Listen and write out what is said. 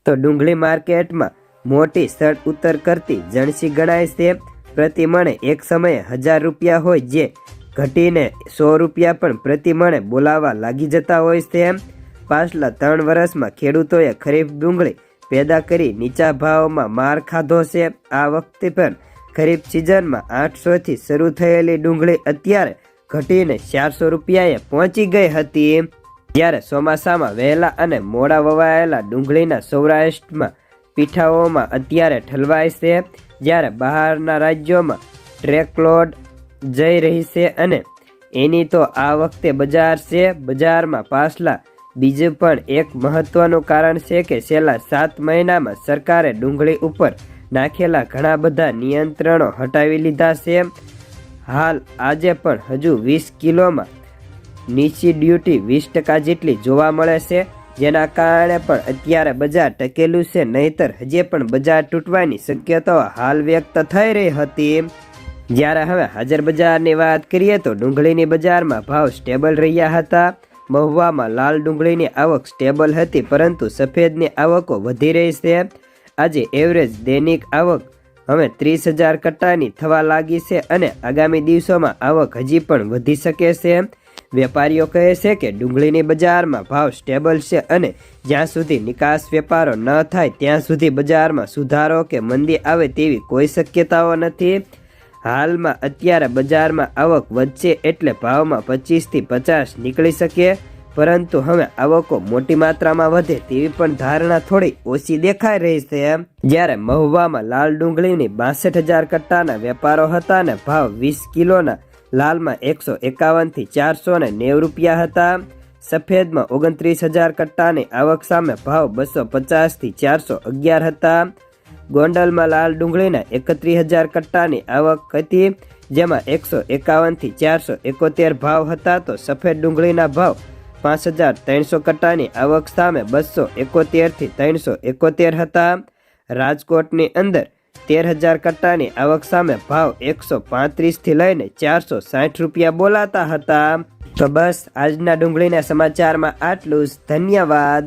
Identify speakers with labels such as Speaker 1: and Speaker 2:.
Speaker 1: તો ડુંગળી માર્કેટમાં મોટી સડ ઉતર કરતી જણસી ગણાય છે। પ્રતિ મણે એક સમયે 1000 રૂપિયા હોય જે ઘટીને 100 રૂપિયા પણ પ્રતિ મણે બોલાવા લાગી જતા હોય છે। પાછલા 3 વર્ષમાં ખેડૂતોએ ખરીફ ડુંગળી પેદા કરી નીચા ભાવમાં માર ખાધો છે। આ વખતે પણ ખરીફ સિઝનમાં 800 થી શરૂ થયેલી ડુંગળી અત્યારે ઘટીને 400 રૂપિયાએ પહોંચી ગઈ હતી। જ્યારે ચોમાસામાં વહેલા અને મોડા વવાયેલા ડુંગળીના સૌરાષ્ટ્રમાં પીઠાઓમાં અત્યારે ઠલવાય છે। જ્યારે બહારના રાજ્યોમાં ટ્રેકલોડ જઈ રહી છે અને એની તો આ વખતે બજાર છે। બજારમાં પાછલા બીજું પણ એક મહત્વનું કારણ છે કે છેલ્લા 7 મહિનામાં સરકારે ડુંગળી ઉપર નાખેલા ઘણા બધા નિયંત્રણો હટાવી લીધા છે। હાલ આજે પણ હજુ 20 કિલોમાં નીચી ડ્યુટી 20% જેટલી જોવા મળે છે, જેના કારણે પણ અત્યારે બજાર ટકેલું છે, નહીતર હજી પણ બજાર તૂટવાની શક્યતાઓ હાલ વ્યક્ત થઈ રહી હતી। જ્યારે હવે હાજર બજારની વાત કરીએ તો ડુંગળીની બજારમાં ભાવ સ્ટેબલ રહ્યા હતા। મહુવામાં લાલ ડુંગળીની આવક સ્ટેબલ હતી, પરંતુ સફેદની આવકો વધી રહી છે। આજે એવરેજ દૈનિક આવક હવે 30,000 કટ્ટાની થવા લાગી છે અને આગામી દિવસોમાં આવક હજી પણ વધી શકે છે। વેપારીઓ કહે છે કે ડુંગળીની બજારમાં ભાવ સ્ટેબલ છે અને જ્યાં સુધી નિકાસ વેપારો ન થાય ત્યાં સુધી બજારમાં સુધારો કે મંદી આવે તેવી કોઈ શક્યતાઓ નથી। હાલમાં અત્યારે બજારમાં આવક વધશે એટલે ભાવમાં 25 થી 50 નીકળી શકે, પરંતુ હવે આવકો મોટી માત્રામાં વધે તેવી પણ ધારણા થોડી ઓછી દેખાઈ રહી છે। જ્યારે મહુવામાં લાલ ડુંગળીની 62,000 કટ્ટાના વેપારો હતા અને ભાવ 20 કિલોના લાલમાં 151 થી 490 રૂપિયા હતા। સફેદમાં 29,000 કટ્ટાની આવક સામે ભાવ 250 થી 411 હતા। ગોંડલમાં લાલ ડુંગળીના 31,000 કટ્ટાની આવક હતી, જેમાં 151 થી 471 ભાવ હતા, તો સફેદ ડુંગળીના ભાવ 5,300 કટ્ટાની આવક સામે 271 થી 371 હતા। રાજકોટની અંદર 13,000 કટ્ટાની આવક સામે ભાવ 135 થી લઈને 460 રૂપિયા બોલાતા હતા। તો બસ આજના ડુંગળીના સમાચારમાં આટલું જ। ધન્યવાદ।